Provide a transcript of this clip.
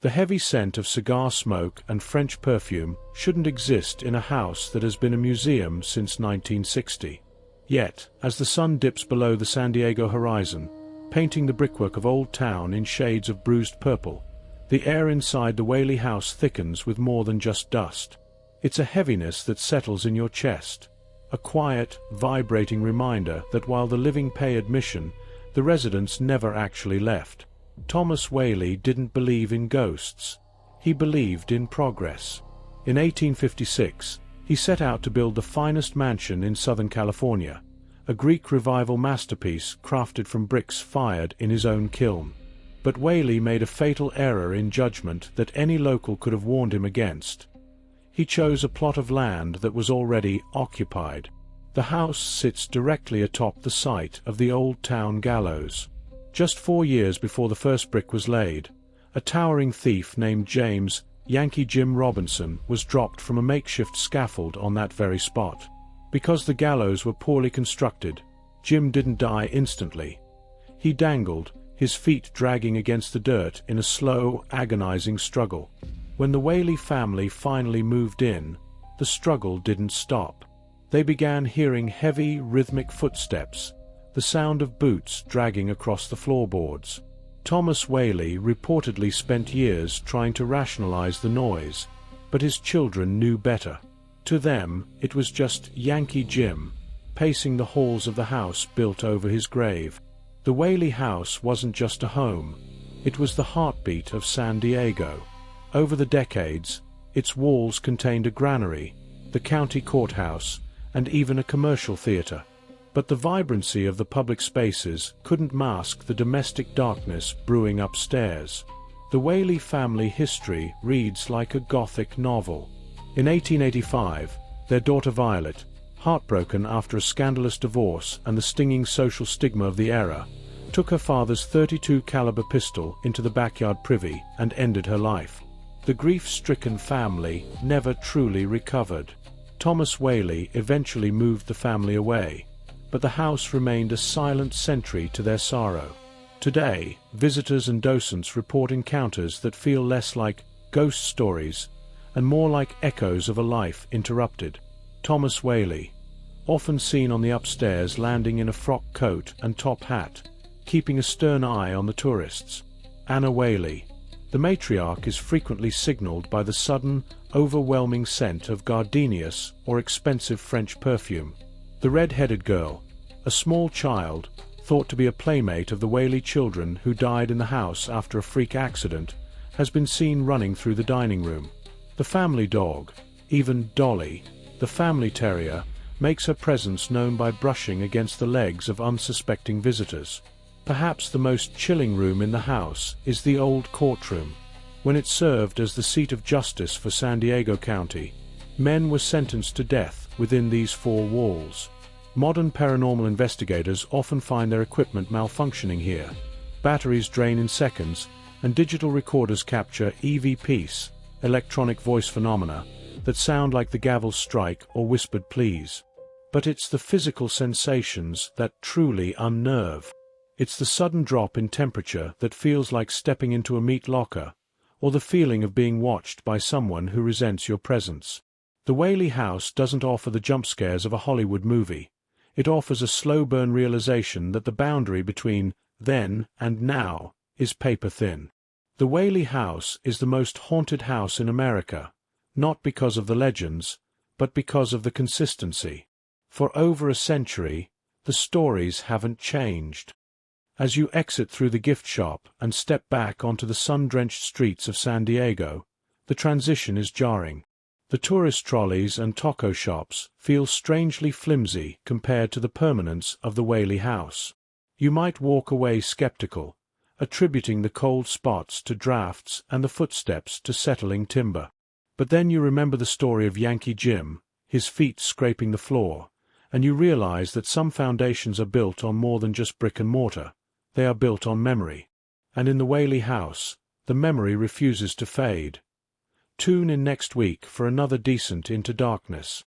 The heavy scent of cigar smoke and French perfume shouldn't exist in a house that has been a museum since 1960. Yet, as the sun dips below the San Diego horizon, painting the brickwork of Old Town in shades of bruised purple, the air inside the Whaley house thickens with more than just dust. It's a heaviness that settles in your chest, a quiet, vibrating reminder that while the living pay admission, the residents never actually left. Thomas Whaley didn't believe in ghosts. He believed in progress. In 1856, he set out to build the finest mansion in Southern California, a Greek Revival masterpiece crafted from bricks fired in his own kiln. But Whaley made a fatal error in judgment that any local could have warned him against. He chose a plot of land that was already occupied. The house sits directly atop the site of the Old Town gallows. Just 4 years before the first brick was laid, a towering thief named James "Yankee Jim" Robinson was dropped from a makeshift scaffold on that very spot. Because the gallows were poorly constructed, Jim didn't die instantly. He dangled, his feet dragging against the dirt in a slow, agonizing struggle. When the Whaley family finally moved in, the struggle didn't stop. They began hearing heavy, rhythmic footsteps, the sound of boots dragging across the floorboards. Thomas Whaley reportedly spent years trying to rationalize the noise, but his children knew better. To them, it was just Yankee Jim, pacing the halls of the house built over his grave. The Whaley house wasn't just a home, it was the heartbeat of San Diego. Over the decades, its walls contained a granary, the county courthouse, and even a commercial theater. But the vibrancy of the public spaces couldn't mask the domestic darkness brewing upstairs. The Whaley family history reads like a Gothic novel. In 1885, their daughter Violet, heartbroken after a scandalous divorce and the stinging social stigma of the era, took her father's .32 caliber pistol into the backyard privy and ended her life. The grief-stricken family never truly recovered. Thomas Whaley eventually moved the family away, but the house remained a silent sentry to their sorrow. Today, visitors and docents report encounters that feel less like ghost stories and more like echoes of a life interrupted. Thomas Whaley, often seen on the upstairs landing in a frock coat and top hat, keeping a stern eye on the tourists. Anna Whaley, the matriarch, is frequently signaled by the sudden, overwhelming scent of gardenias or expensive French perfume. The red-headed girl, a small child, thought to be a playmate of the Whaley children who died in the house after a freak accident, has been seen running through the dining room. The family dog, even Dolly, the family terrier, makes her presence known by brushing against the legs of unsuspecting visitors. Perhaps the most chilling room in the house is the old courtroom. When it served as the seat of justice for San Diego County, men were sentenced to death within these four walls. Modern paranormal investigators often find their equipment malfunctioning here. Batteries drain in seconds, and digital recorders capture EVPs, electronic voice phenomena, that sound like the gavel's strike or whispered pleas. But it's the physical sensations that truly unnerve. It's the sudden drop in temperature that feels like stepping into a meat locker, or the feeling of being watched by someone who resents your presence. The Whaley house doesn't offer the jump scares of a Hollywood movie. It offers a slow-burn realization that the boundary between then and now is paper-thin. The Whaley house is the most haunted house in America, not because of the legends, but because of the consistency. For over a century, the stories haven't changed. As you exit through the gift shop and step back onto the sun-drenched streets of San Diego, the transition is jarring. The tourist trolleys and taco shops feel strangely flimsy compared to the permanence of the Whaley house. You might walk away skeptical, attributing the cold spots to drafts and the footsteps to settling timber. But then you remember the story of Yankee Jim, his feet scraping the floor, and you realize that some foundations are built on more than just brick and mortar. They are built on memory. And in the Whaley house, the memory refuses to fade. Tune in next week for another descent into darkness.